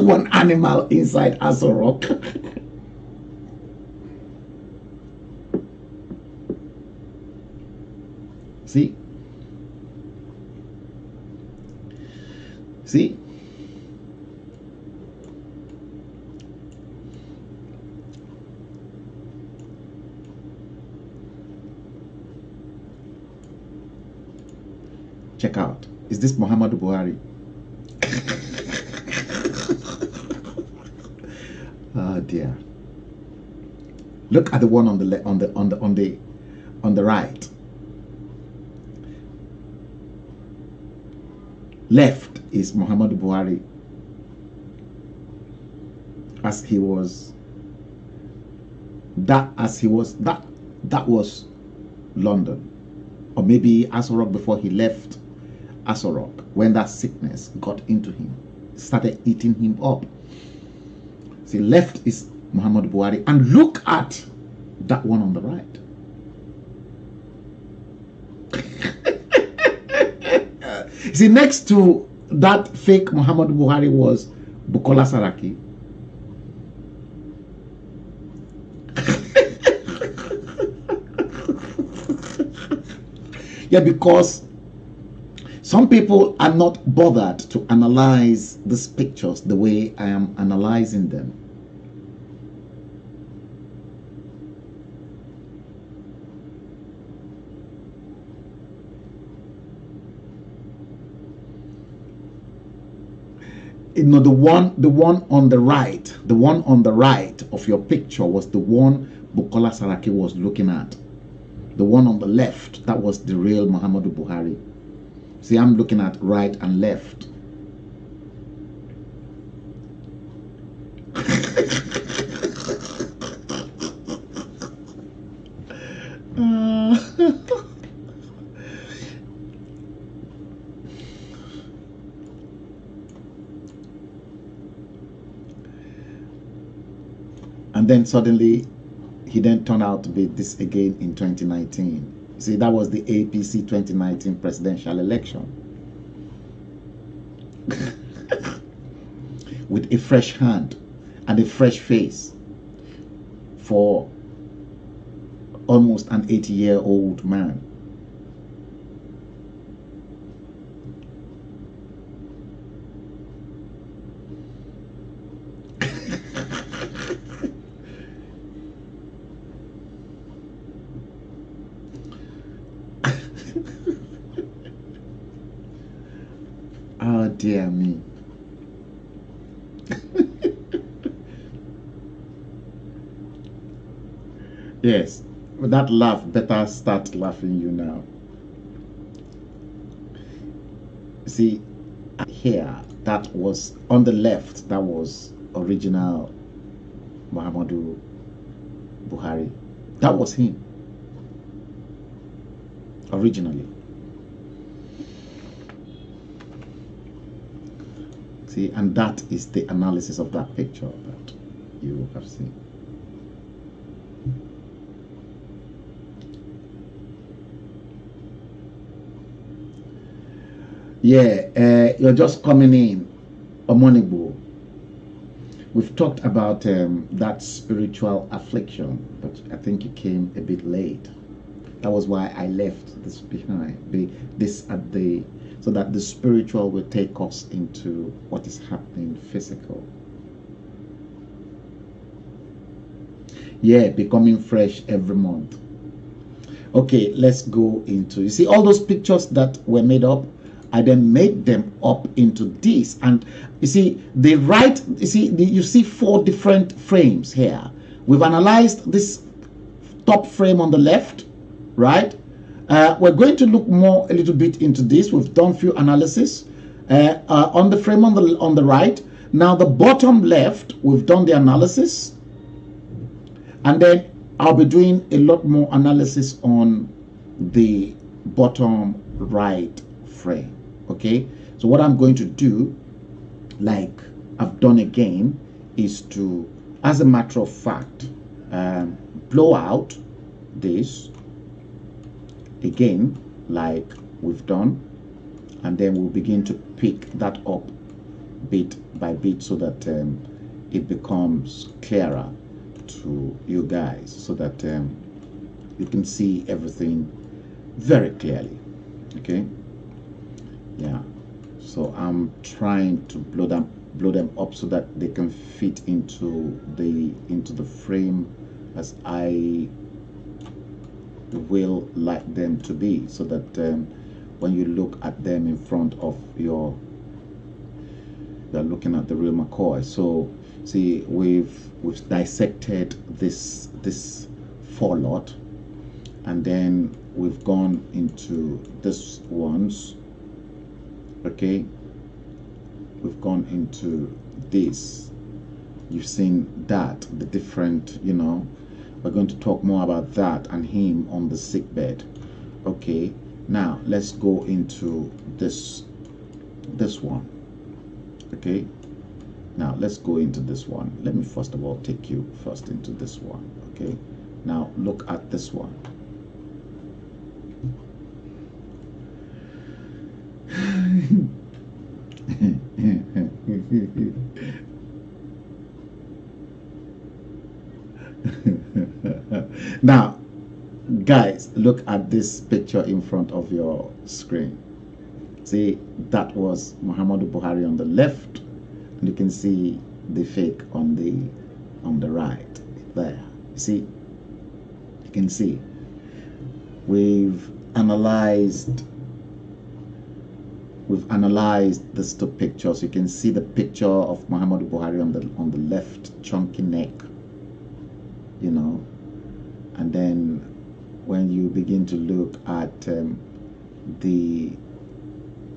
one animal inside Aso Rock. See? See? Check out. Is this Muhammadu Buhari? Oh dear. Look at the one on the right. Left is Muhammadu Buhari as he was that was London, or maybe Aso Rock before he left Aso Rock, when that sickness got into him, started eating him up. See, left is Muhammadu Buhari, and look at that one on the right. See, next to that fake Muhammadu Buhari was Bukola Saraki. Yeah, because some people are not bothered to analyze these pictures the way I am analyzing them. You know, the one on the right, the one on the right of your picture was the one Bukola Saraki was looking at. The one on the left, that was the real Muhammadu Buhari. See, I'm looking at right and left. And then suddenly he then turned out to be this again in 2019. See, that was the APC 2019 presidential election. With a fresh hand and a fresh face for almost an 80-year-old man. Oh dear me. Yes, with that laugh, better start laughing you now. See, here, that was on the left, that was original Muhammadu Buhari. That was him originally. See, and that is the analysis of that picture that you have seen. Yeah, you're just coming in, Omonigbo. We've talked about that spiritual affliction, but I think you came a bit late. That was why I left this behind, so that the spiritual will take us into what is happening physical. Yeah, becoming fresh every month. Okay, let's go into, you see all those pictures that were made up, I then made them up into this. And you see, you see 4 different frames here. We've analyzed this top frame on the left, right? We're going to look more a little bit into this. We've done few analysis on the frame on the right. Now the bottom left, we've done the analysis, and then I'll be doing a lot more analysis on the bottom right frame. Okay, so what I'm going to do, like I've done again, is to, as a matter of fact, blow out this again like we've done, and then we'll begin to pick that up bit by bit so that it becomes clearer to you guys, so that you can see everything very clearly. Okay, yeah, so I'm trying to blow them up so that they can fit into the frame as I will like them to be, so that when you look at them in front of you're looking at the real McCoy. So see, we've dissected this forelot, and then we've gone into this ones. Okay, we've gone into this. You've seen that, the different, you know, we're going to talk more about that and him on the sick bed. Okay, now let's go into this one. Okay, now let's go into this one. Let me first of all take you first into this one. Okay, now look at this one. Now guys, look at this picture in front of your screen. See, that was Muhammadu Buhari on the left, and you can see the fake on the right there. See, you can see we've analyzed these two pictures. You can see the picture of Muhammadu Buhari on the left, chunky neck, you know, and then when you begin to look at the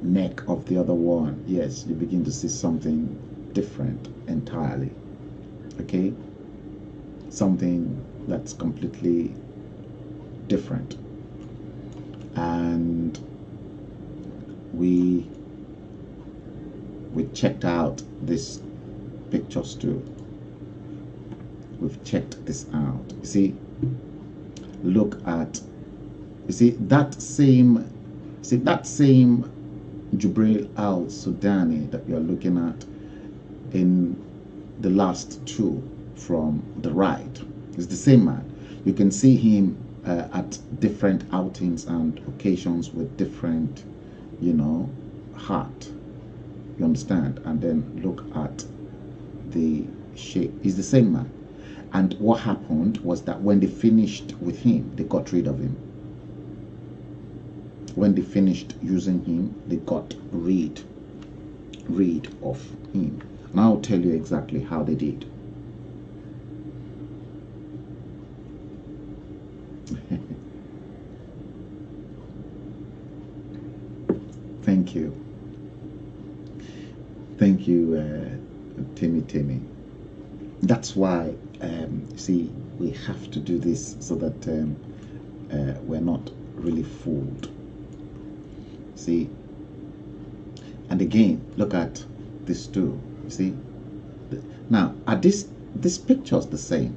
neck of the other one, yes, you begin to see something different entirely. Okay, something that's completely different. And we checked out these pictures too. We've checked this out. You see, look at, you see that same Jubril al-Sudani that you're looking at in the last two from the right. It's the same man. You can see him at different outings and occasions with different, you know, hat. You understand? And then look at the shape. It's the same man. And what happened was that when they finished with him, they got rid of him. When they finished using him, they got rid of him. And I'll tell you exactly how they did. Thank you. Thank you, Timmy. That's why, see, we have to do this so that we're not really fooled. See, and again, look at this too. You see, now are this pictures the same?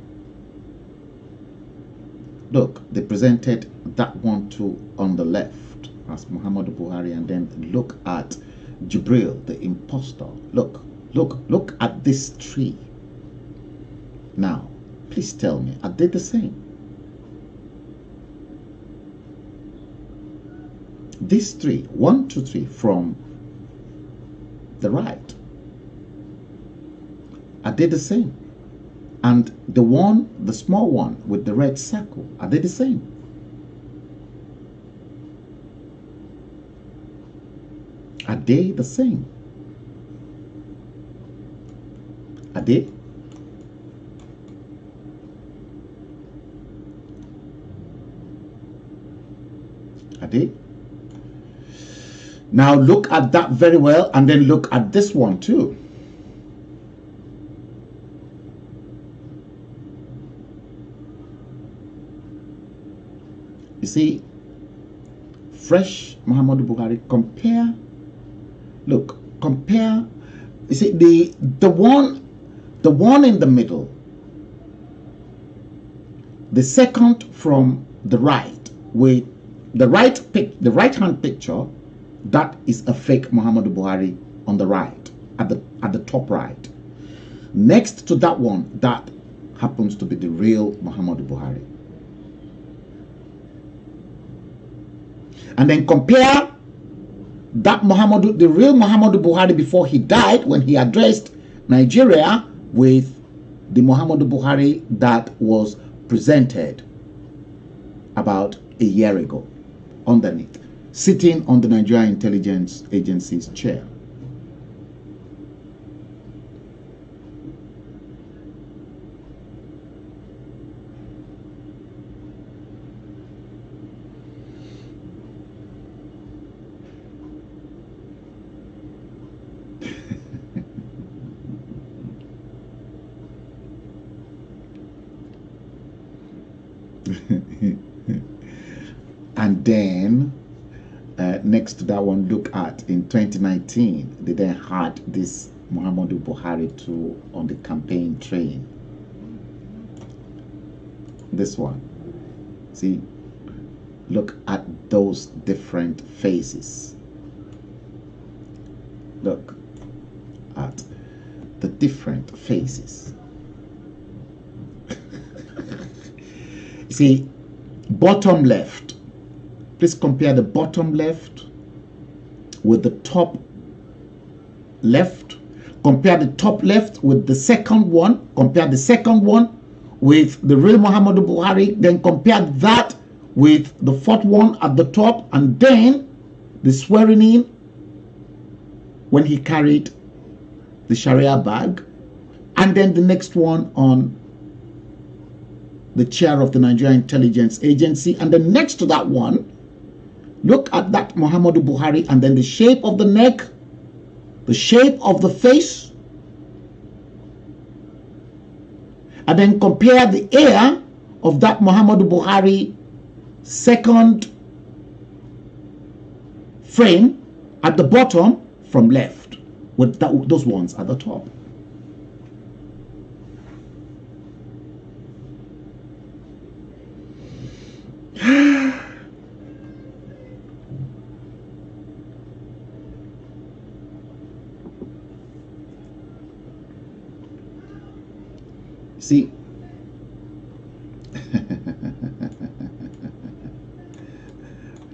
Look, they presented that one too on the left as Muhammadu Buhari, and then look at Jibril, the impostor. Look at this tree. Now, please tell me, are they the same? These three, 1, 2, 3 from the right, are they the same? And the small one with the red circle, are they the same? Are they the same? Are they? Are they? Now look at that very well, and then look at this one too. You see, fresh Muhammadu Buhari, compare, look, compare, you see, the one in the middle, the second from the right, with the right hand picture, that is a fake Muhammadu Buhari on the right, at the at the top right. Next to that one, that happens to be the real Muhammadu Buhari. And then compare that the real Muhammadu Buhari before he died, when he addressed Nigeria, with the Muhammadu Buhari that was presented about a year ago, underneath, sitting on the Nigerian Intelligence Agency's chair. And then next to that one, look at in 2019, they then had this Muhammadu Buhari too on the campaign train. This one, see, look at those different faces. Look at the different faces. See, bottom left, please compare the bottom left with the top left. Compare the top left with the second one. Compare the second one with the real Muhammadu Buhari. Then compare that with the fourth one at the top. And then the swearing in when he carried the Sharia bag. And then the next one on the chair of the Nigerian Intelligence Agency. And then next to that one, look at that Muhammadu Buhari, and then the shape of the neck, the shape of the face, and then compare the hair of that Muhammadu Buhari second frame at the bottom from left, with those ones at the top. See,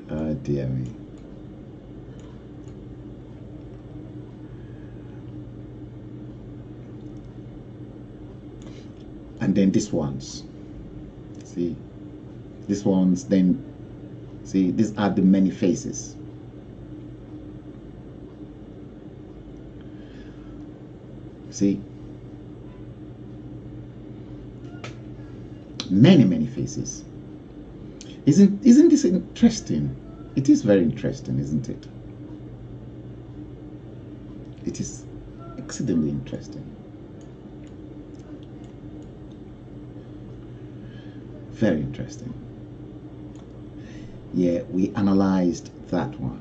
oh dear me. And then these ones, see, these ones, then see, these are the many faces. See, many faces. Isn't this interesting? It is very interesting, isn't it? It is exceedingly interesting. Very interesting. Yeah, we analyzed that one.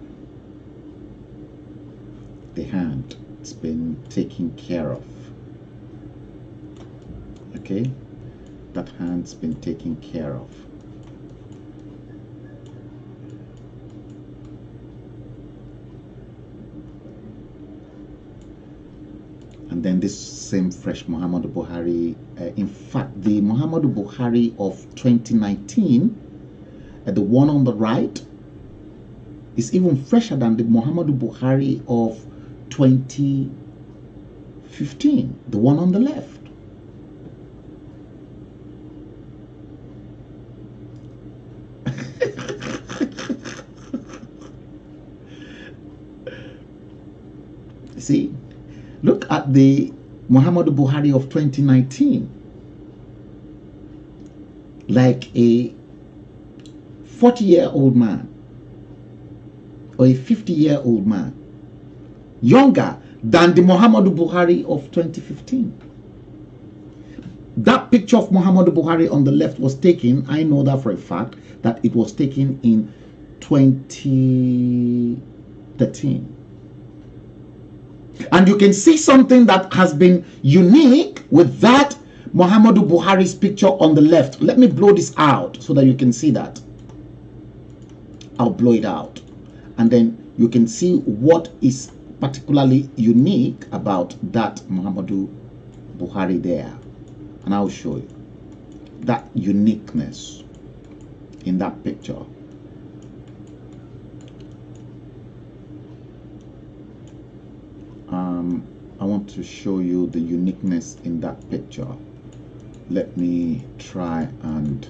The hand, it's been taken care of. Okay? That hand's been taken care of. And then this same fresh Muhammadu Buhari, in fact, the Muhammadu Buhari of 2019, the one on the right, is even fresher than the Muhammadu Buhari of 2015, the one on the left. See, look at the Muhammadu Buhari of 2019, like a 40-year-old man or a 50-year-old man, younger than the Muhammadu Buhari of 2015. That picture of Muhammadu Buhari on the left was taken, I know that for a fact, that it was taken in 2013. And you can see something that has been unique with that Muhammadu Buhari's picture on the left. Let me blow this out so that you can see that. I'll blow it out. And then you can see what is particularly unique about that Muhammadu Buhari there? And I'll show you that uniqueness in that picture. I want to show you the uniqueness in that picture. Let me try and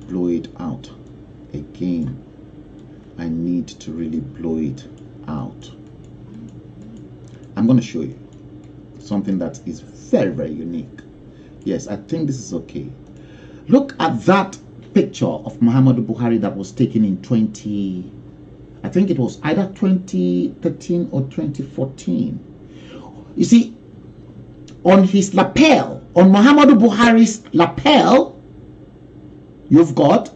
blow it out again. I need to really blow it out. I'm going to show you something that is very, very unique. Yes, I think this is okay. Look at that picture of Muhammadu Buhari that was taken in I think it was either 2013 or 2014. You see, on his lapel, on Muhammadu Buhari's lapel, you've got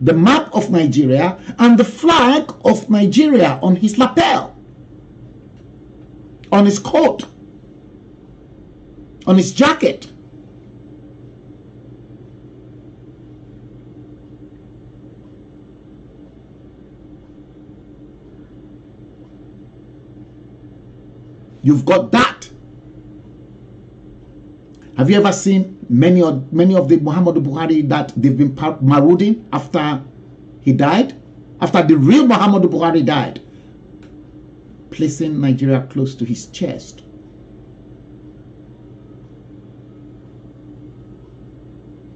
the map of Nigeria and the flag of Nigeria on his lapel, on his coat, on his jacket. You've got that. Have you ever seen many of the Muhammadu Buhari that they've been marauding after he died? After the real Muhammadu Buhari died, placing Nigeria close to his chest.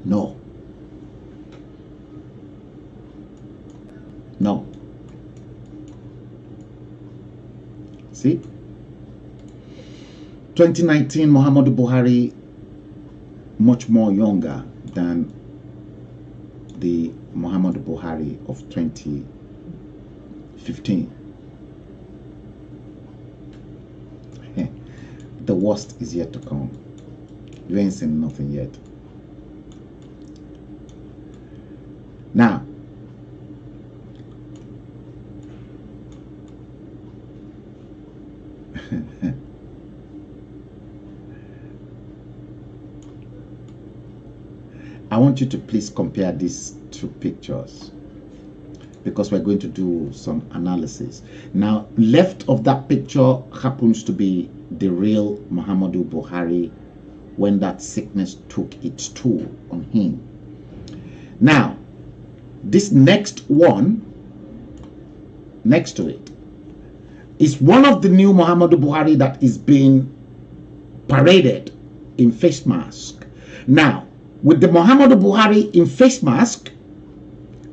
No. No. See? 2019 Muhammadu Buhari much more younger than the Muhammadu Buhari of 2015. The worst is yet to come. You ain't seen nothing yet. Now, I want you to please compare these two pictures because we're going to do some analysis. Now, left of that picture happens to be the real Muhammadu Buhari when that sickness took its toll on him. Now, this next one, next to it, is one of the new Muhammadu Buhari that is being paraded in face mask. Now, with the Muhammadu Buhari in face mask,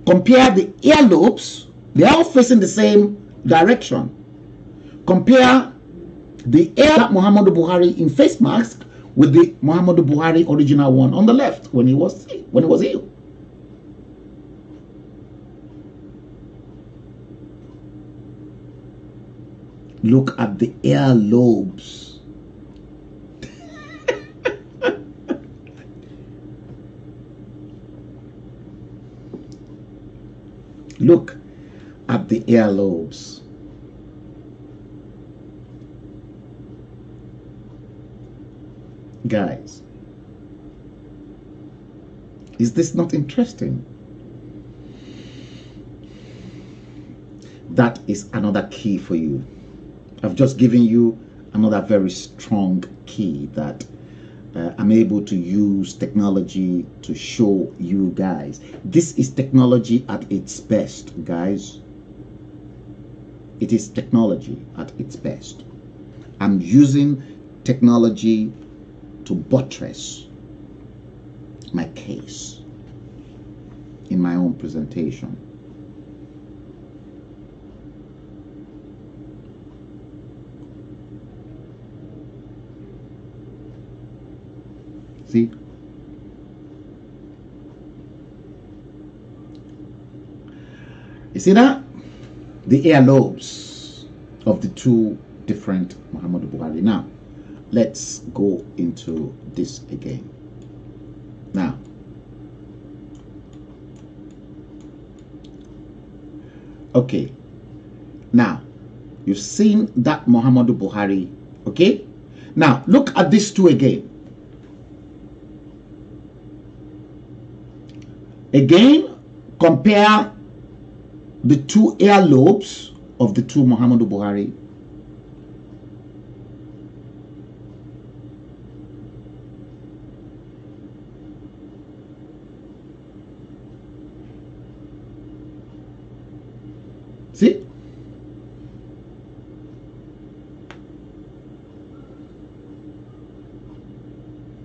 compare the earlobes, they are all facing the same direction. Compare the ear that Muhammadu Buhari in face mask with the Muhammadu Buhari original one on the left when he was ill. Look at the earlobes. Look at the earlobes. Guys, is this not interesting? That is another key for you. I've just given you another very strong key that I'm able to use technology to show you guys. This is technology at its best, guys. It is technology at its best. I'm using technology to buttress my case in my own presentation. See? You see that? The earlobes of the two different Muhammadu Buhari. Now, let's go into this again. Now, okay. Now, you've seen that Muhammadu Buhari, okay? Now, look at these two again. Again, compare the two earlobes of the two Muhammadu Buhari.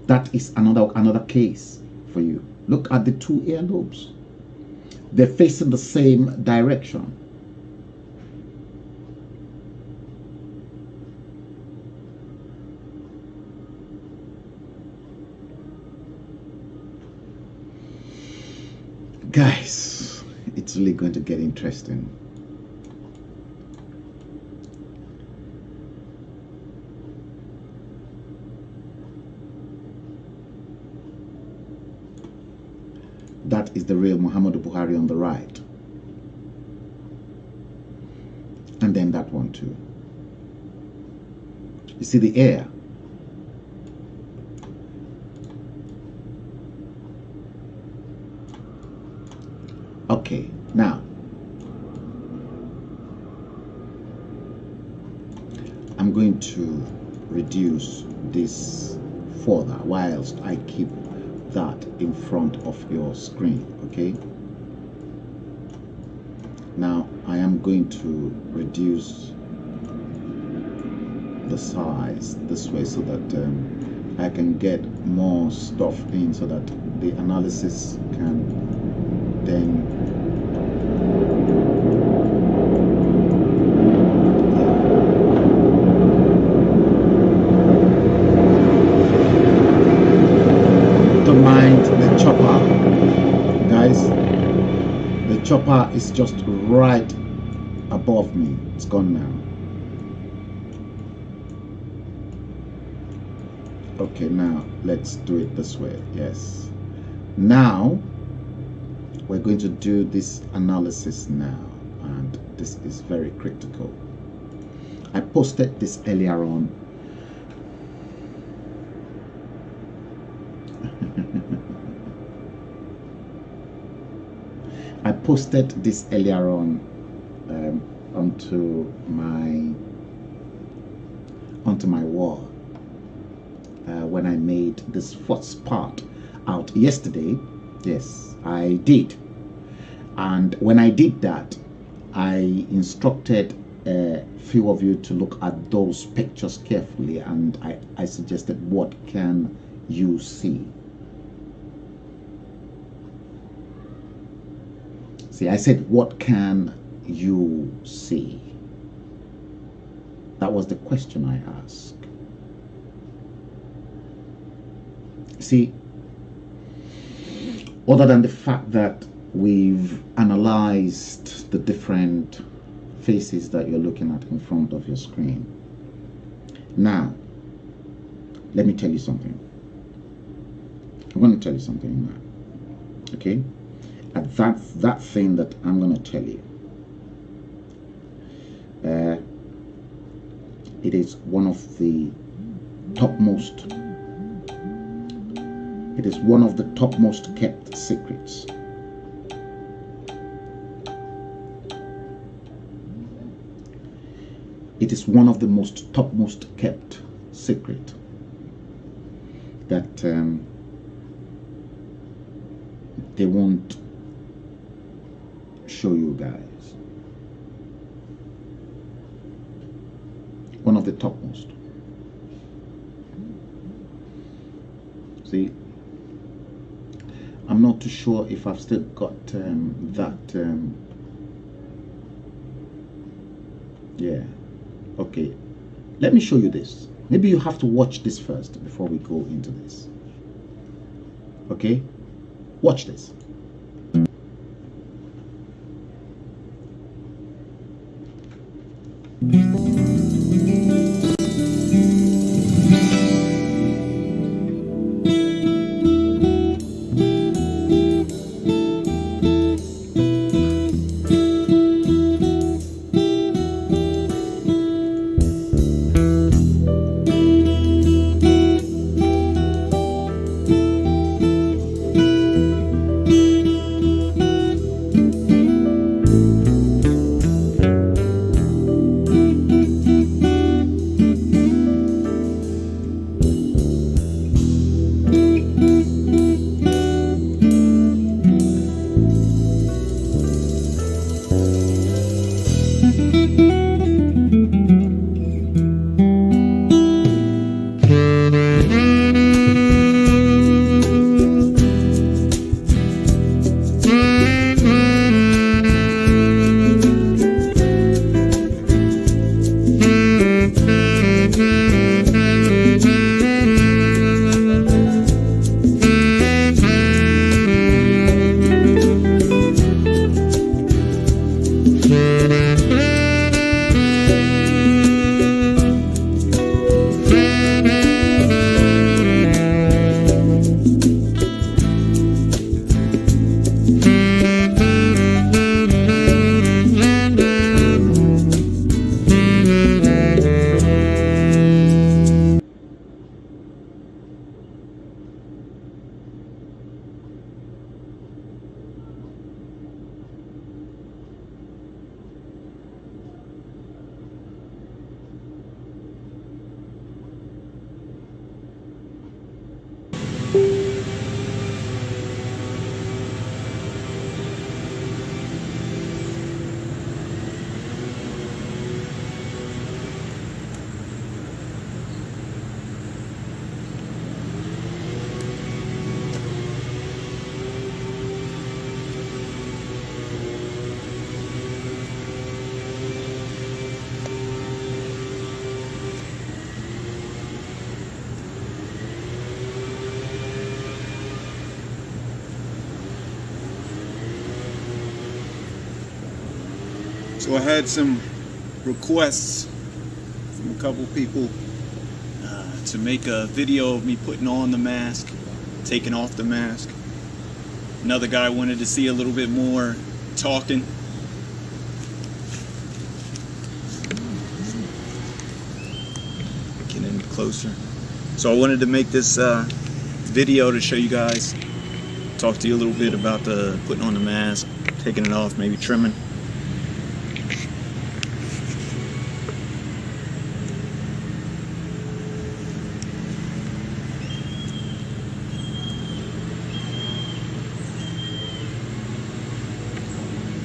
That is another case for you. Look at the two earlobes. They're facing the same direction. Guys, it's really going to get interesting. That is the real Muhammadu Buhari on the right. And then that one too. You see the air? Okay, now I'm going to reduce this further whilst I keep that in front of your screen. Okay, now I am going to reduce the size this way so that I can get more stuff in, so that the analysis can then chopper is just right above me. It's gone now. Okay, now let's do it this way. Yes, now we're going to do this analysis now, and this is very critical. I posted this earlier on. I posted this earlier on onto my wall when I made this first part out yesterday. Yes, I did. And when I did that, I instructed a few of you to look at those pictures carefully, and I suggested, what can you see? See, I said, what can you see? That was the question I asked. See, other than the fact that we've analyzed the different faces that you're looking at in front of your screen, now, let me tell you something. I'm going to tell you something now, okay? And that thing that I'm going to tell you, it is one of the topmost, it is one of the topmost kept secrets. It is one of the topmost kept secret that they won't show you guys. One of the topmost. See, I'm not too sure if I've still got that. Yeah. Okay. Let me show you this. Maybe you have to watch this first before we go into this. Okay? Watch this. So I had some requests from a couple people to make a video of me putting on the mask, taking off the mask. Another guy wanted to see a little bit more talking. Get in closer. So I wanted to make this video to show you guys, talk to you a little bit about the putting on the mask, taking it off, maybe trimming.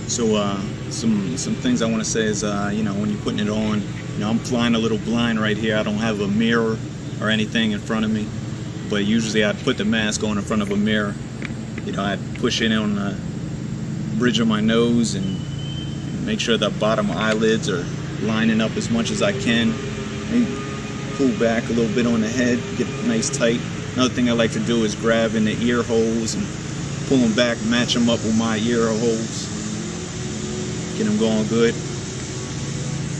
So some things I want to say is, you know, when you're putting it on, you know, I'm flying a little blind right here. I don't have a mirror or anything in front of me, but usually I'd put the mask on in front of a mirror. You know, I'd push it on the bridge of my nose and make sure the bottom eyelids are lining up as much as I can. Maybe pull back a little bit on the head, get it nice tight. Another thing I like to do is grab in the ear holes and pull them back, match them up with my ear holes. Get them going good,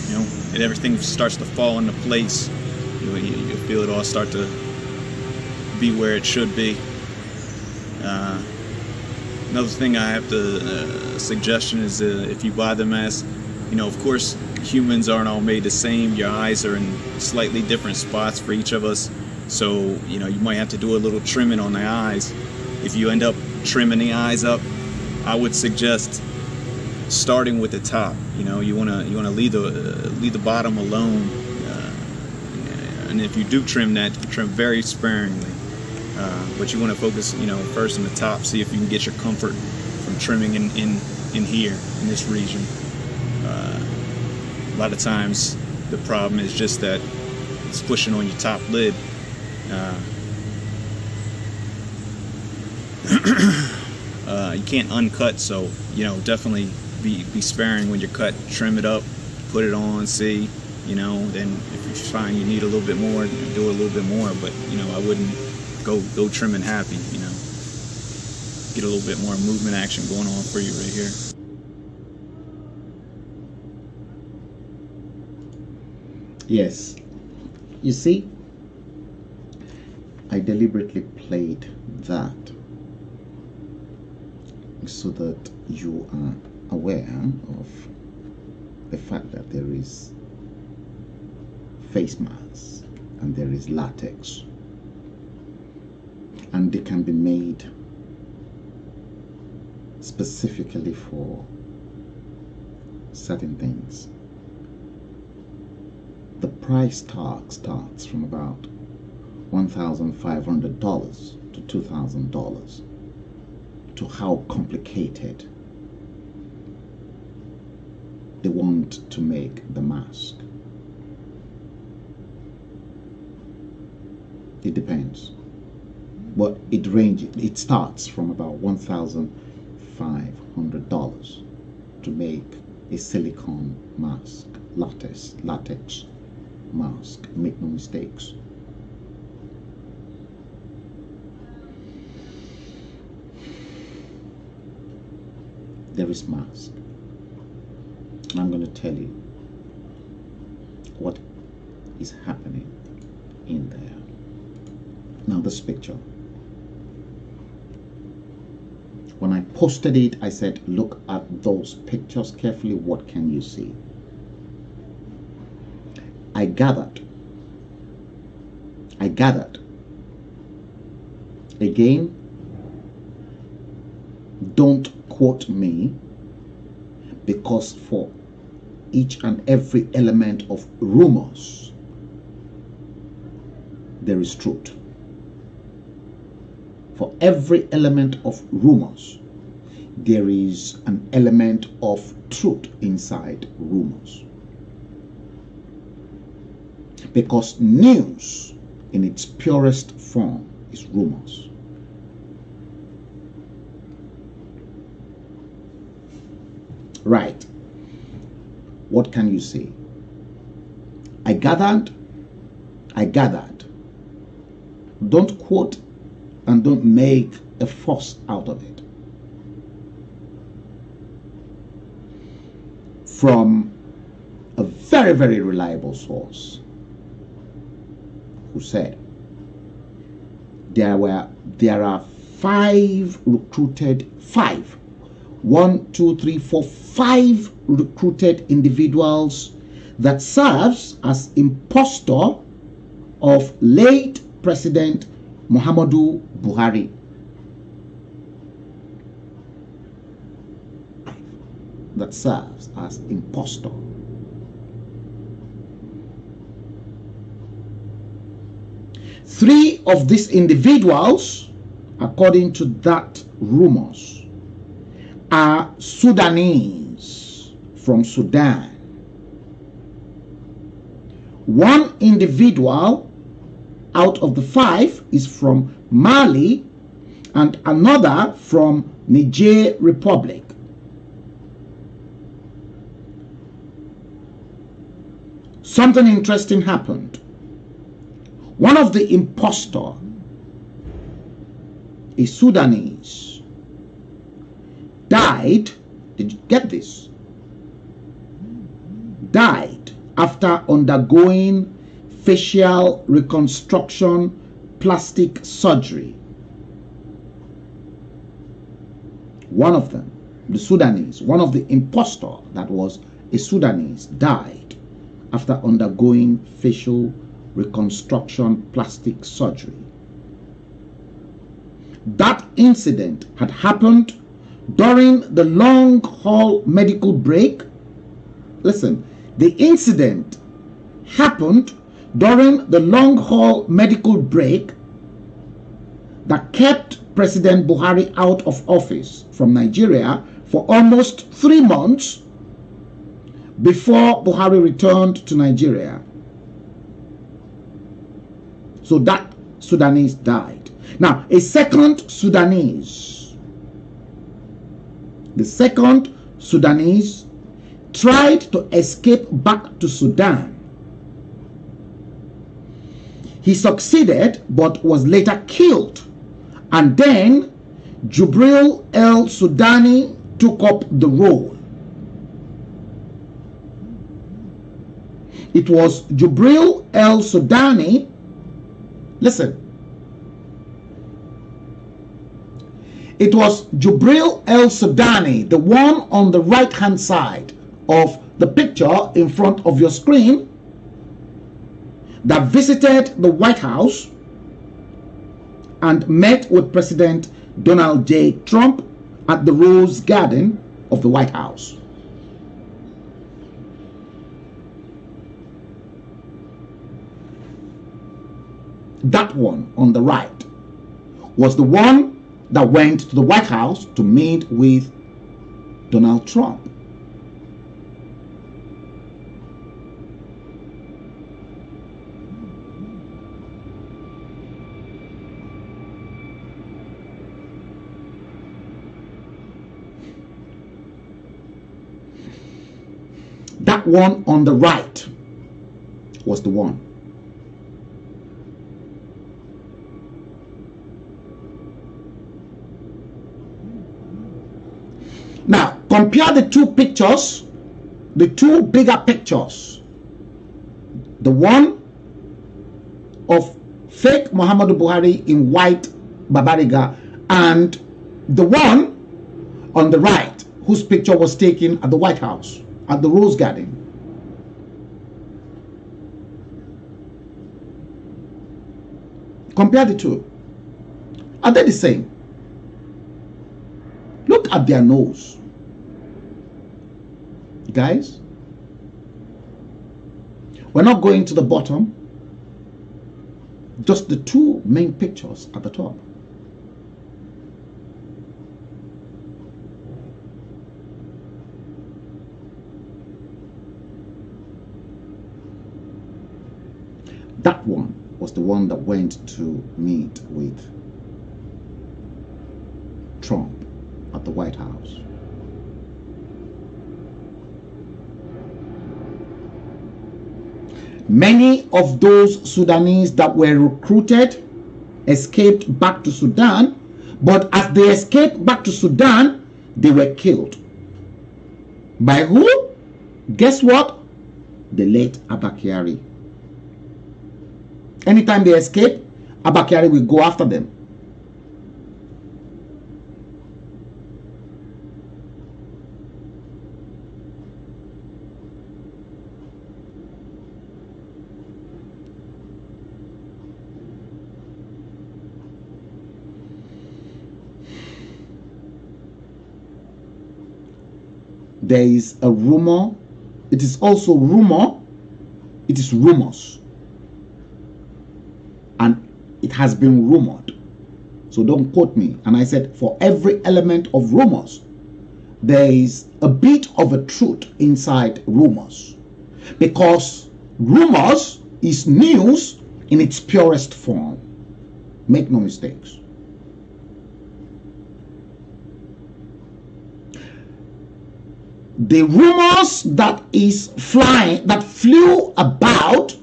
you know, and everything starts to fall into place. You feel it all start to be where it should be. Another thing I have to suggestion is if you buy the mask, you know, of course humans aren't all made the same. Your eyes are in slightly different spots for each of us, so you know you might have to do a little trimming on the eyes. If you end up trimming the eyes up, I would suggest starting with the top. You know, you wanna leave the bottom alone, and if you do trim that, trim very sparingly. But you want to focus, you know, first on the top. See if you can get your comfort from trimming in here in this region. A lot of times the problem is just that it's pushing on your top lid. You can't uncut, so you know, definitely be sparing when you cut. Trim it up, put it on, see, you know, then if you find you need a little bit more, do a little bit more, but you know, I wouldn't go trimming happy, you know. Get a little bit more movement action going on for you right here. Yes, you see, I deliberately played that so that you are aware of the fact that there is face masks and there is latex, and they can be made specifically for certain things. The price tag starts from about $1,500 to $2,000 to how complicated they want to make the mask. It depends, but it starts from about $1,500 to make a silicone mask, latex mask. Make no mistakes. There is mask, and I'm going to tell you what is happening in there. Now this picture, when I posted it, I said, look at those pictures carefully. What can you see? I gathered. Again, don't quote me, because for each and every element of rumors, there is truth. For every element of rumors, there is an element of truth inside rumors. Because news in its purest form is rumors. Right. What can you say? I gathered. Don't quote and don't make a fuss out of it. from a very, very reliable source who said there are 5 recruited, 5 individuals that serves as impostor of late President Muhammadu Buhari. That serves as impostor. Three of these individuals, according to that rumors, are Sudanese from Sudan. One individual out of the 5 is from Mali and another from Niger Republic. Something interesting happened. One of the impostor, a Sudanese, died. Did you get this? Died after undergoing facial reconstruction plastic surgery. One of them, the Sudanese, one of the impostor that was a Sudanese, died after undergoing facial reconstruction plastic surgery. That incident had happened during the long haul medical break. Listen, the incident happened during the long haul medical break that kept President Buhari out of office from Nigeria for almost 3 months before Buhari returned to Nigeria. So that Sudanese died. Now, a second Sudanese, the second Sudanese tried to escape back to Sudan. He succeeded but was later killed. And then Jubril El Sudani took up the role. It was Jubril El Sudani. Listen. It was Jubril El Sudani, the one on the right hand side of the picture in front of your screen, that visited the White House and met with President Donald J. Trump at the Rose Garden of the White House. That one on the right was the one that went to the White House to meet with Donald Trump. That one on the right was the one. Now, compare the two pictures, the two bigger pictures. The one of fake Muhammadu Buhari in white Babariga and the one on the right whose picture was taken at the White House, at the Rose Garden. Compare the two. Are they the same? Look at their nose. Guys, we're not going to the bottom, just the two main pictures at the top. That one was the one that went to meet with Trump at the White House. Many of those Sudanese that were recruited escaped back to Sudan, but as they escaped back to Sudan, they were killed. By who? Guess what? The late Abba Kyari. Anytime they escape, Abba Kyari will go after them. There is a rumor. It is also rumor. It is rumors. And it has been rumored. So don't quote me. And I said, for every element of rumors, there is a bit of a truth inside rumors. Because rumors is news in its purest form. Make no mistakes. The rumors that flew about,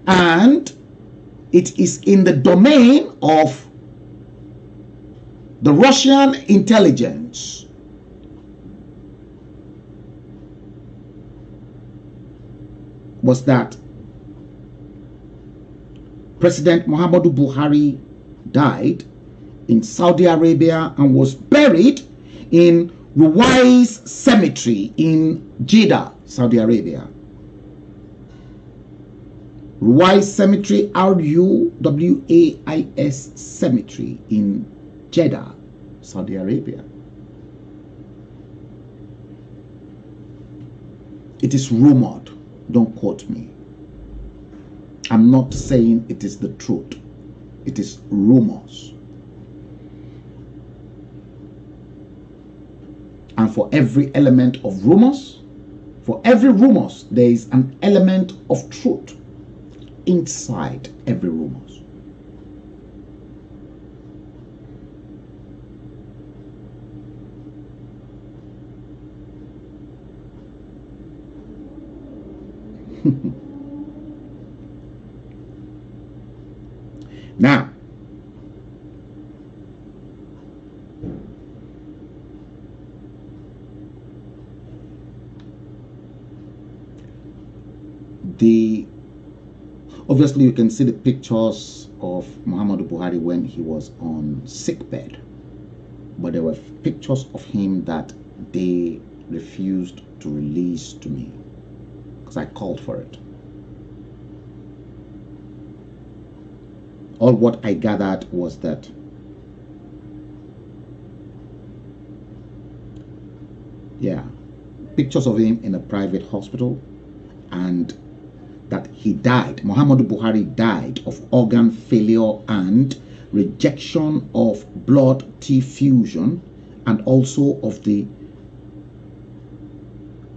and it is in the domain of the Russian intelligence, was that President Muhammadu Buhari died in Saudi Arabia and was buried in Ruwais Cemetery in Jeddah, Saudi Arabia. Ruwais Cemetery, R-U-W-A-I-S Cemetery in Jeddah, Saudi Arabia. It is rumored. Don't quote me. I'm not saying it is the truth. It is rumors. And for every element of rumors, for every rumors, there is an element of truth inside every rumors. Now, obviously you can see the pictures of Muhammadu Buhari when he was on sick bed, but there were pictures of him that they refused to release to me because I called for it. All what I gathered was that pictures of him in a private hospital, and that he died. Muhammadu Buhari died of organ failure and rejection of blood transfusion, and also of the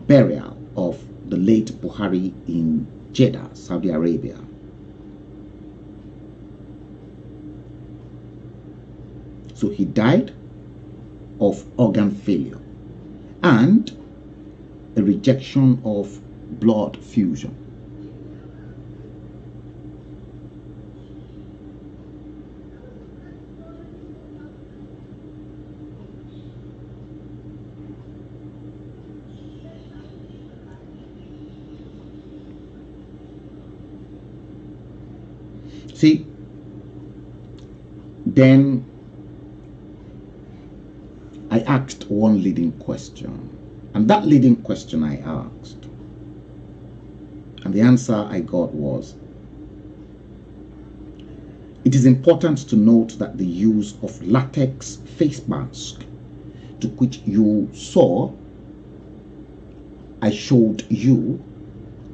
burial of the late Buhari in Jeddah, Saudi Arabia. So he died of organ failure and a rejection of blood fusion. See, then I asked one leading question, and that leading question I asked, and the answer I got was, it is important to note that the use of latex face mask, to which you saw, I showed you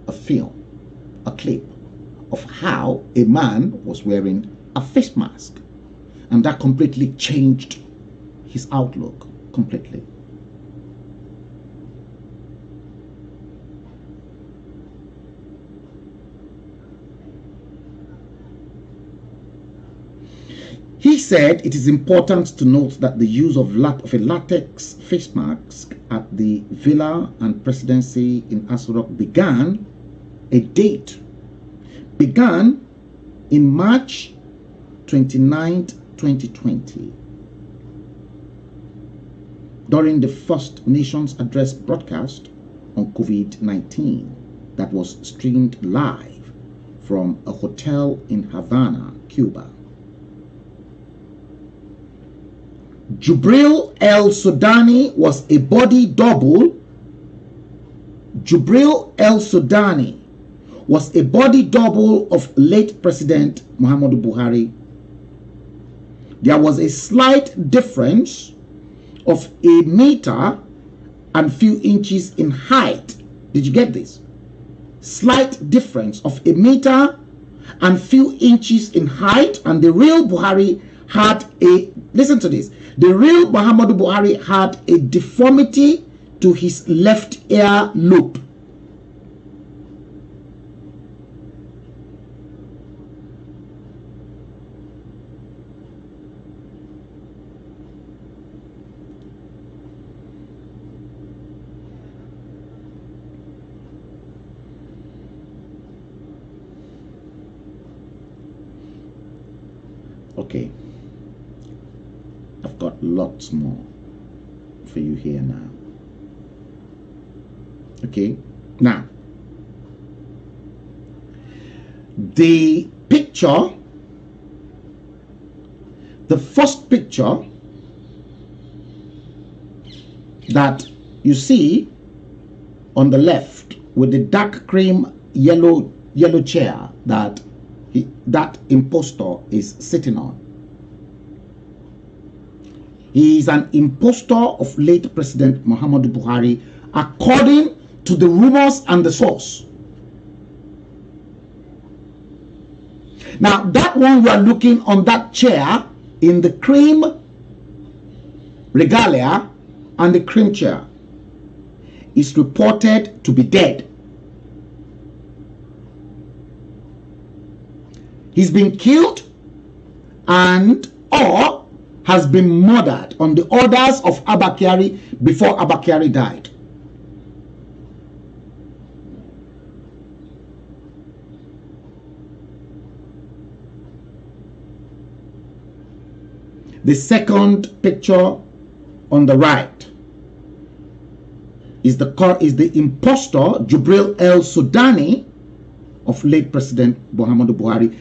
a film, a clip of how a man was wearing a face mask, and that completely changed his outlook completely. He said it is important to note that the use of a latex face mask at the Villa and Presidency in Asurok began in March 29, 2020, during the First Nations Address broadcast on COVID-19 that was streamed live from a hotel in Havana, Cuba. Jubril El-Sudani was a body double. Jubril El-Sudani was a body double of late President Muhammadu Buhari. There was a slight difference of a meter and few inches in height. Did you get this? Slight difference of a meter and few inches in height, and the real Buhari had a, listen to this, the real Muhammadu Buhari had a deformity to his left ear lobe. Okay, I've got lots more for you here now. Okay, now the picture, the first picture that you see on the left with the dark cream yellow chair that that impostor is sitting on. He is an impostor of late President Muhammadu Buhari, according to the rumors and the source. Now, that one you are looking on that chair in the cream regalia and the cream chair is reported to be dead. He's been killed and or has been murdered on the orders of Abba Kyari before Abba Kyari died. The second picture on the right is the impostor Jubril El-Sudani of late President Muhammadu Buhari.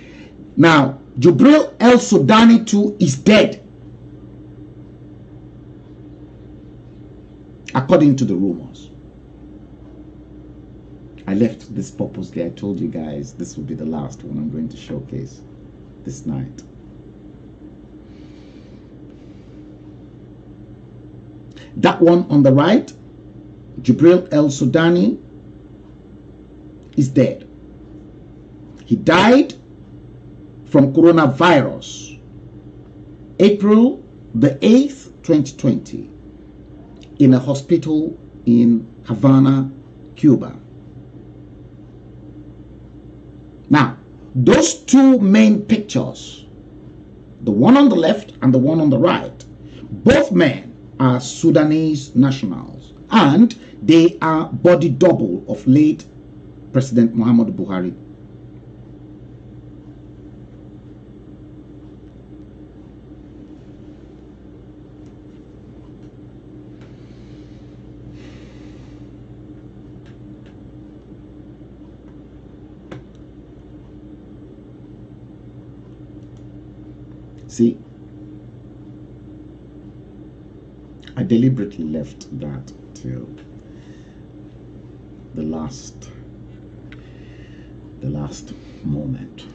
Now, Jubril El-Sudani too is dead, according to the rumors. I left this purposely. I told you guys this will be the last one I'm going to showcase this night. That one on the right, Jubril El-Sudani, is dead. He died from coronavirus, April the 8th, 2020, in a hospital in Havana, Cuba. Now, those two main pictures, the one on the left and the one on the right, both men are Sudanese nationals, and they are body double of late President Muhammadu Buhari. See, I deliberately left that till the last moment.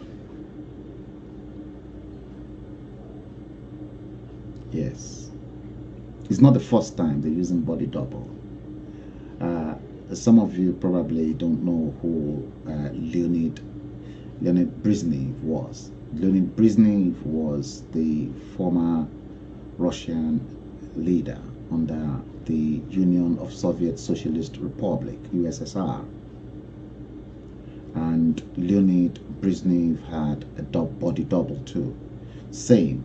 Yes, it's not the first time they're using body double. Some of you probably don't know who Leonid Brezhnev was. Leonid Brezhnev was the former Russian leader under the Union of Soviet Socialist Republic, USSR. And Leonid Brezhnev had a body double too. Same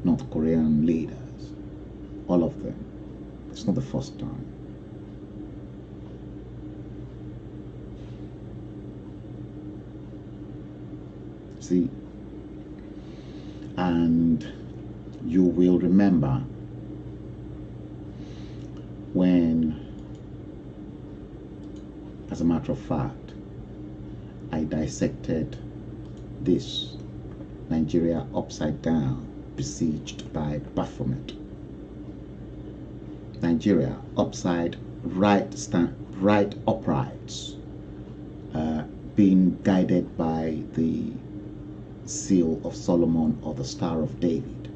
North Korean leaders, all of them. It's not the first time. See, and you will remember when As a matter of fact, I dissected this Nigeria upside down, besieged by Baphomet. Nigeria upside right uprights, being guided by the seal of Solomon or the Star of David.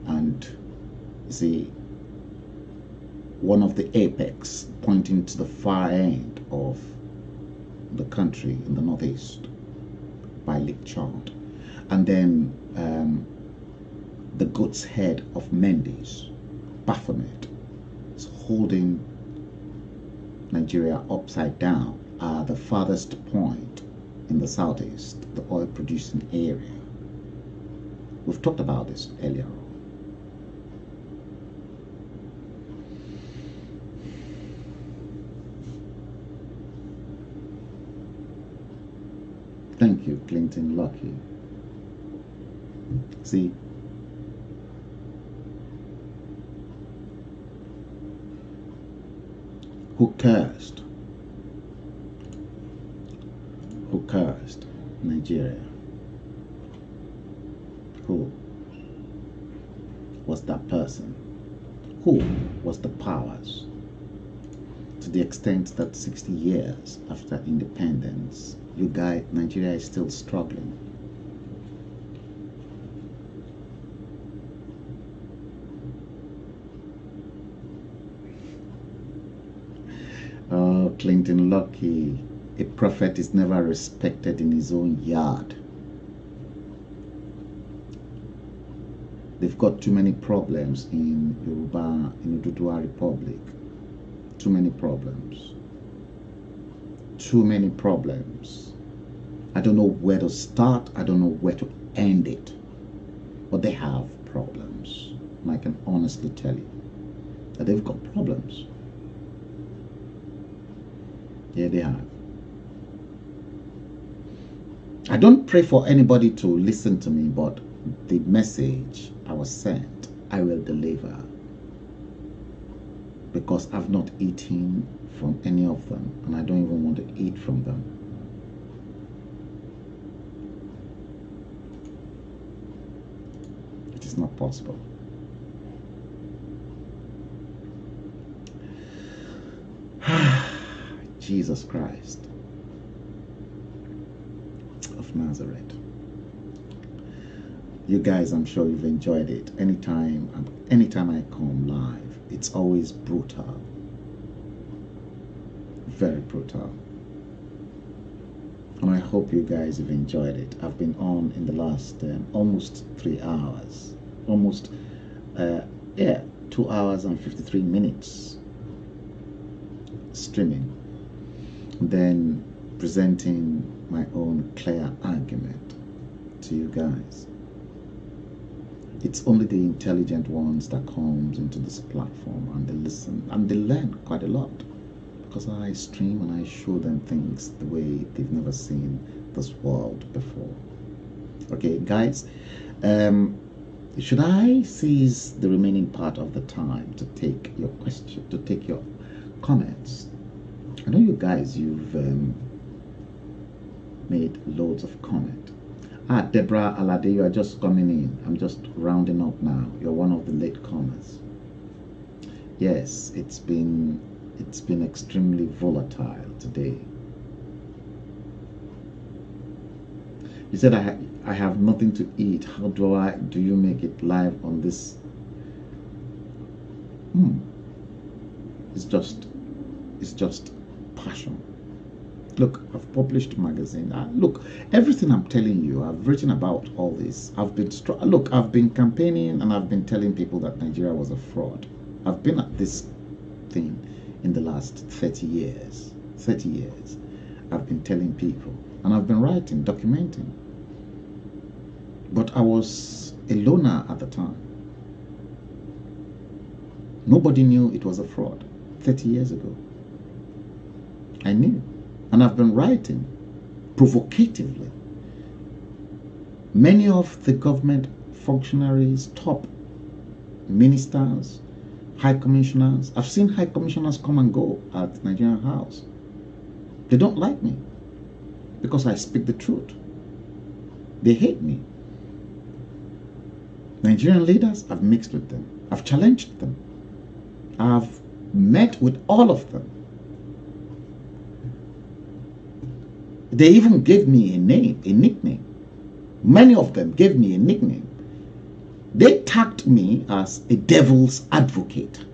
And you see, one of the apex pointing to the far end of the country in the northeast by Lake Chad. And then the goat's head of Mendes, Baphomet, is holding Nigeria upside down at the farthest point in the southeast, the oil producing area. We've talked about this earlier on. Thank you, Clinton Lucky. See, who cursed? Who cursed Nigeria? Who was that person? Who was the powers? To the extent that 60 years after independence, Nigeria is still struggling. Oh, Clinton Lucky, a prophet is never respected in his own yard. They've got too many problems in Yoruba, in Ududua Republic. Too many problems. Too many problems. I don't know where to start. I don't know where to end it. But they have problems. And I can honestly tell you that they've got problems. Yeah, they have. I don't pray for anybody to listen to me, but the message I was sent, I will deliver. Because I've not eaten from any of them, and I don't even want to eat from them. It is not possible. Jesus Christ of Nazareth. You guys, I'm sure you've enjoyed it. Anytime I come live, it's always brutal. Very brutal. And I hope you guys have enjoyed it. I've been on in the last almost 3 hours. Almost, 2 hours and 53 minutes streaming. Then presenting my own clear argument to you guys. It's only the intelligent ones that comes into this platform and they listen and they learn quite a lot, because I stream and I show them things the way they've never seen this world before. Okay, guys, should I seize the remaining part of the time to take your question, to take your comments? I know you guys, you've made loads of comment. Deborah Alade, you are just coming in. I'm just rounding up now. You're one of the late comers. Yes, it's been extremely volatile today. You said I have nothing to eat. How do you make it live on this? It's just passion. Look, I've published magazine. Look, everything I'm telling you, I've written about all this. I've been campaigning and I've been telling people that Nigeria was a fraud. I've been at this thing in the last 30 years. 30 years. I've been telling people, and I've been writing, documenting. But I was a loner at the time. Nobody knew it was a fraud 30 years ago. I knew. And I've been writing provocatively. Many of the government functionaries, top ministers, high commissioners, I've seen high commissioners come and go at Nigerian House. They don't like me because I speak the truth. They hate me. Nigerian leaders, I've mixed with them. I've challenged them. I've met with all of them. They even gave me a name, a nickname. Many of them gave me a nickname. They tagged me as a devil's advocate.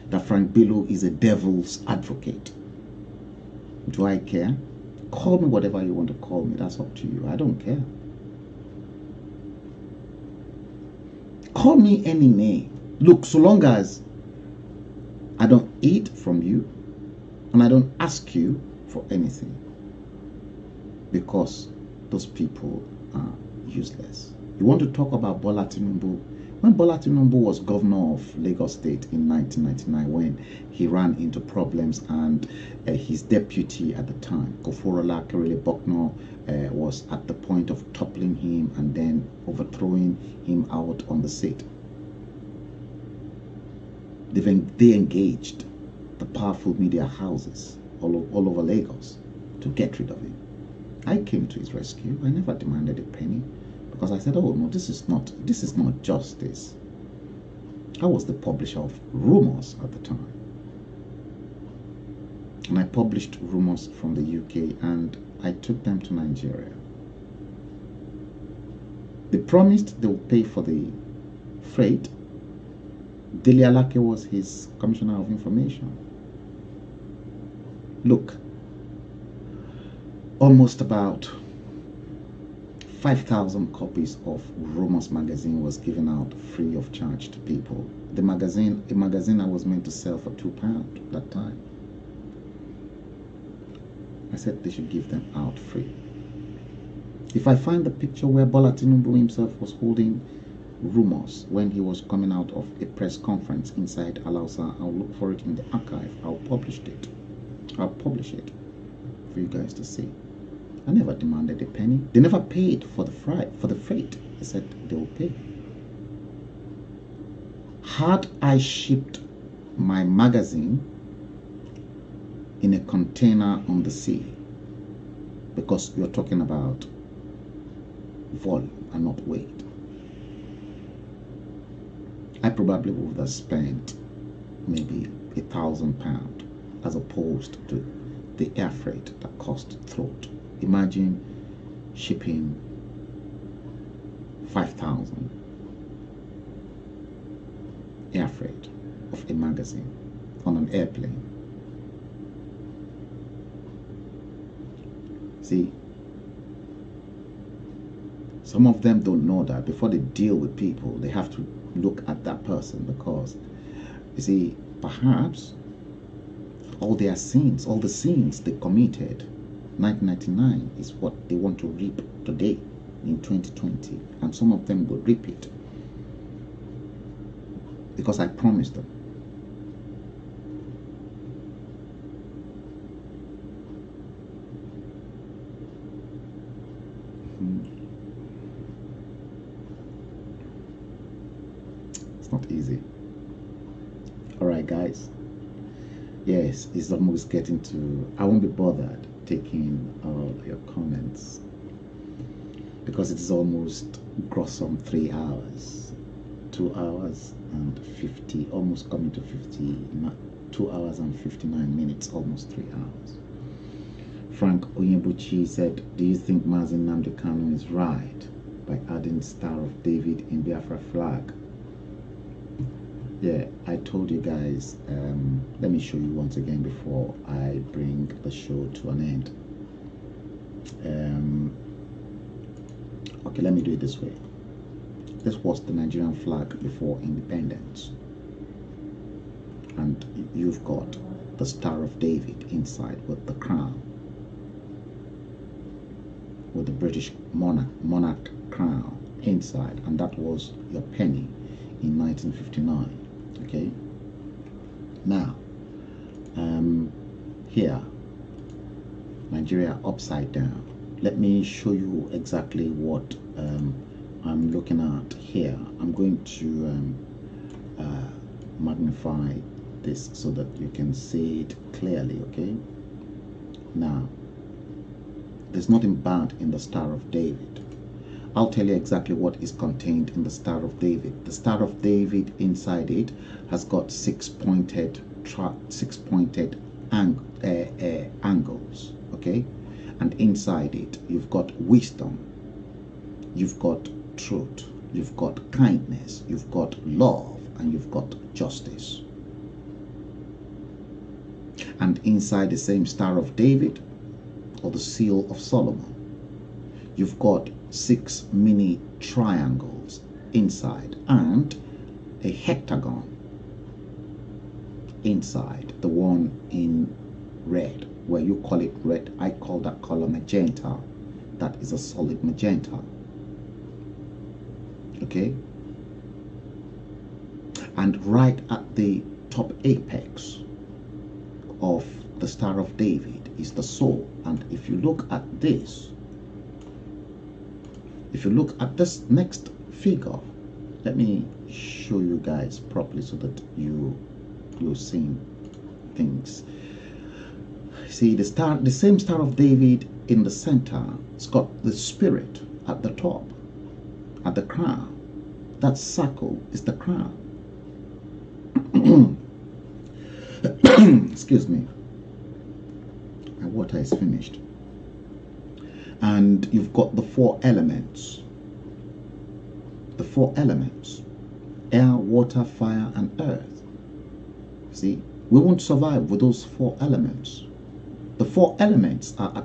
That Frank Bello is a devil's advocate. Do I care? Call me whatever you want to call me. That's up to you. I don't care. Call me any name. Look, so long as I don't eat from you and I don't ask you for anything, because those people are useless. You want to talk about Bola Tinubu? When Bola Tinubu was governor of Lagos State in 1999, when he ran into problems and his deputy at the time, Koforola Akerele-Bokno, was at the point of toppling him and then overthrowing him out on the seat. They engaged the powerful media houses all over Lagos to get rid of him. I came to his rescue. I never demanded a penny, because I said, oh no, this is not justice. I was the publisher of rumors at the time, and I published rumors from the UK and I took them to Nigeria. They promised they would pay for the freight. Dele Alake was his commissioner of information. Look, almost about 5,000 copies of Rumors magazine was given out free of charge to people. A magazine I was meant to sell for £2 at that time. I said they should give them out free. If I find the picture where Bola Tinubu himself was holding Rumors when he was coming out of a press conference inside Alausa, I'll look for it in the archive. I'll publish it for you guys to see. I never demanded a penny. They never paid for the freight. They said they will pay. Had I shipped my magazine in a container on the sea, because you're talking about volume and not weight, I probably would have spent maybe £1,000 as opposed to the air freight that cost throat. Imagine shipping 5,000 air freight of a magazine on an airplane. See, some of them don't know that before they deal with people, they have to look at that person, because you see, perhaps all their sins, all the sins they committed 1999 is what they want to reap today in 2020, and some of them will reap it because I promised them. It's not easy. All right, guys. Yes, it's almost getting to, I won't be bothered taking all your comments because it is almost gruesome 3 hours, 2 hours and 50, almost coming to 50, 2 hours and 59 minutes, almost 3 hours. Frank Onyebuchi said, do you think Mazi Nnamdi Kanu is right by adding Star of David in Biafra flag? Yeah, I told you guys, let me show you once again before I bring the show to an end. Okay, let me do it this way. This was the Nigerian flag before independence, and you've got the Star of David inside with the crown, with the British monarch crown inside, and that was your penny in 1959. Okay, now here, Nigeria upside down. Let me show you exactly what I'm looking at here. I'm going to magnify this so that you can see it clearly. Okay, Now, there's nothing bad in the Star of David. I'll tell you exactly what is contained in the Star of David. The Star of David, inside it, has got six pointed angles, okay? And inside it, you've got wisdom, you've got truth, you've got kindness, you've got love, and you've got justice. And inside the same Star of David, or the Seal of Solomon, you've got 6 mini triangles inside and a heptagon inside, the one in red, where you call it red, I call that color magenta. That is a solid magenta, okay? And right at the top apex of the Star of David is the soul. And if you look at this, if you look at this next figure, let me show you guys properly so that you're seeing things. See, the same Star of David in the center, it's got the spirit at the top, at the crown. That circle is the crown. Excuse me, my water is finished. And you've got the 4 elements, the 4 elements: air, water, fire, and earth. See, we won't survive with those 4 elements. The 4 elements are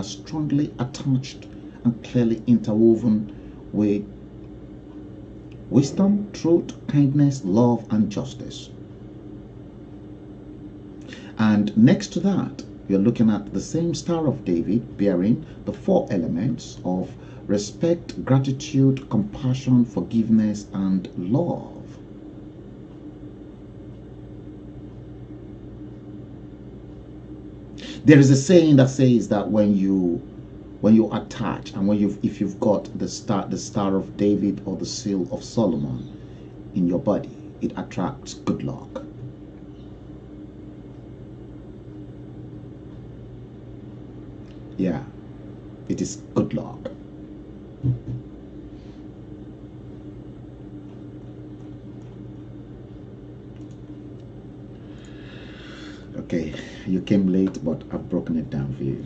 strongly attached and clearly interwoven with wisdom, truth, kindness, love, and justice. And next to that, you're looking at the same Star of David bearing the 4 elements of respect, gratitude, compassion, forgiveness, and love. There is a saying that says that when you attach, and if you've got the Star of David or the Seal of Solomon in your body, it attracts good luck. Yeah, it is good luck. Okay, you came late, but I've broken it down for you.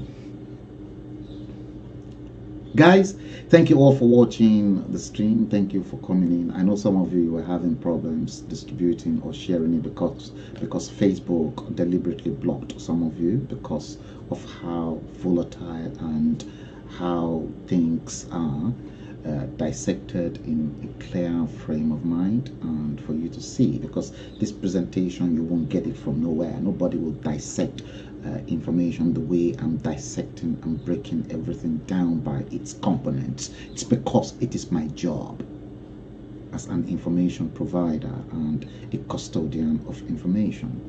Guys, thank you all for watching the stream. Thank you for coming in. I know some of you were having problems distributing or sharing it because Facebook deliberately blocked some of you because of how volatile and how things are dissected in a clear frame of mind and for you to see, because this presentation, you won't get it from nowhere. Nobody will dissect information the way I'm dissecting and breaking everything down by its components. It's because it is my job as an information provider and a custodian of information.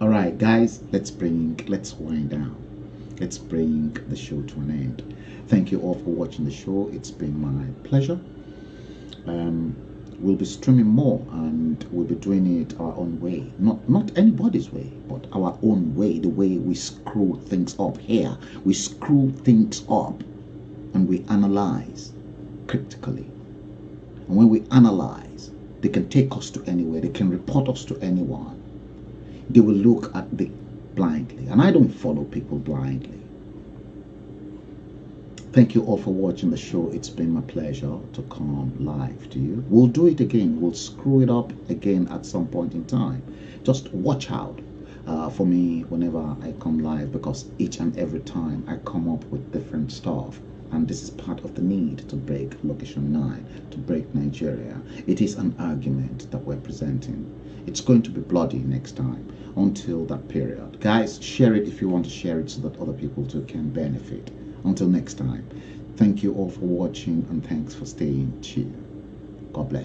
All right, guys, let's wind down. Let's bring the show to an end. Thank you all for watching the show. It's been my pleasure. We'll be streaming more, and we'll be doing it our own way. Not anybody's way, but our own way. The way we screw things up here. We screw things up and we analyze critically. And when we analyze, they can take us to anywhere. They can report us to anyone. They will look at the blindly, and I don't follow people blindly. Thank you all for watching the show. It's been my pleasure to come live to you. We'll do it again. We'll screw it up again at some point in time. Just watch out for me whenever I come live, because each and every time I come up with different stuff, and this is part of the need to break Location 9, to break Nigeria. It is an argument that we're presenting. It's going to be bloody next time. Until that period, guys, share it if you want to share it so that other people too can benefit. Until next time, thank you all for watching, and thanks for staying tuned. God bless.